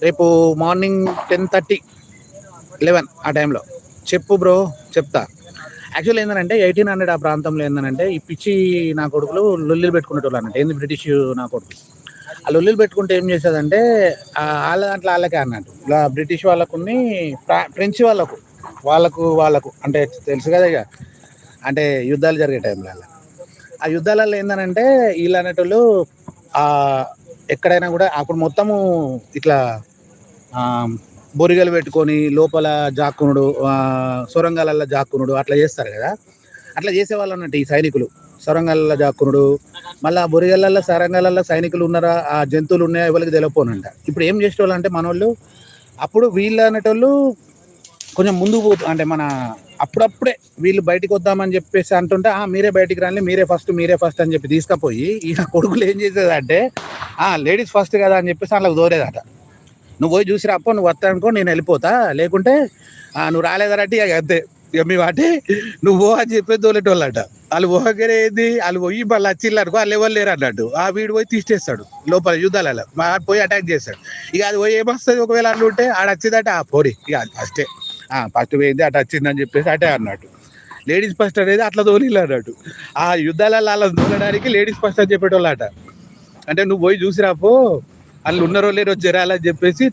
రేపు మార్నింగ్ 10:30, 11 ఆ టైంలో చెప్పు బ్రో. చెప్తా. యాక్చువల్ ఏంటంటే 1800 ఆ ప్రాంతంలో ఏంటంటే ఈ పిచ్చి నా కొడుకులు లొల్లిలు పెట్టుకునేటోళ్ళు అన్నట్టు. ఏంది బ్రిటిష్ నా కొడుకులు ఆ లొల్లిలు పెట్టుకుంటే ఏం చేసేదంటే వాళ్ళ దాంట్లో వాళ్ళకే అన్నట్టు. ఇలా బ్రిటిష్ వాళ్ళకుని ఫ్రెంచ్ వాళ్ళకు అంటే తెలుసు కదా ఇక, అంటే యుద్ధాలు జరిగే టైంలో ఆ యుద్ధాలలో ఏంటంటే వీళ్ళు అనేటోళ్ళు ఎక్కడైనా కూడా అప్పుడు మొత్తము ఇట్లా బొరిగలు పెట్టుకొని లోపల జాక్కునుడు, సొరంగాలలో జాక్కునుడు అట్లా చేస్తారు కదా. అట్లా చేసేవాళ్ళు అన్నట్టు ఈ సైనికులు. సొరంగాలలో జాక్కునుడు, మళ్ళీ ఆ బొరిగలలో సొరంగాలలో సైనికులు ఉన్నారా, ఆ జంతువులు ఉన్నాయా ఎవరికి తెలియపోనంట. ఇప్పుడు ఏం చేసేవాళ్ళు అంటే మనోళ్ళు అప్పుడు వీళ్ళు అనేటోళ్ళు కొంచెం ముందుకు పోతూ అంటే మన అప్పుడప్పుడే వీళ్ళు బయటికి వద్దామని చెప్పేసి అంటుంటే మీరే బయటికి రండి, మీరే ఫస్ట్ అని చెప్పి తీసుకపోయి ఈయన కొడుకులు ఏం చేసేదంటే లేడీస్ ఫస్ట్ కదా అని చెప్పేసి వాళ్ళకి దోరేదట. నువ్వు పోయి చూసి రాపో, నువ్వు వస్తా అనుకో నేను వెళ్ళిపోతా, లేకుంటే నువ్వు రాలేదరటి అంతే మీ వాటి నువ్వు పో అని చెప్పేసి తోలేటోళ్ళట. వాళ్ళు పోగానే ఏంది, వాళ్ళు పోయి మళ్ళీ వచ్చిల్లనుకో వాళ్ళు ఎవరు లేరు అన్నట్టు. వీడు పోయి తీసేస్తాడు లోపల యుద్ధాలలో, పోయి అటాక్ చేస్తాడు. ఇక అది పోయి ఏమొస్తుంది ఒకవేళ అల్లు ఉంటే ఆడ వచ్చిందంటే పోడి ఇక ఫస్ట్ పోయింది అటు వచ్చిందని చెప్పేసి అటే అన్నట్టు. లేడీస్ ఫస్ట్ అనేది అట్లా తోలిల్లు అన్నట్టు. ఆ యుద్ధాలలో అలా తోలడానికి లేడీస్ ఫస్ట్ అని చెప్పేటోళ్ళట. అంటే నువ్వు పోయి చూసి రాపో వాళ్ళు ఉన్నారో లేరో జరాలని చెప్పేసి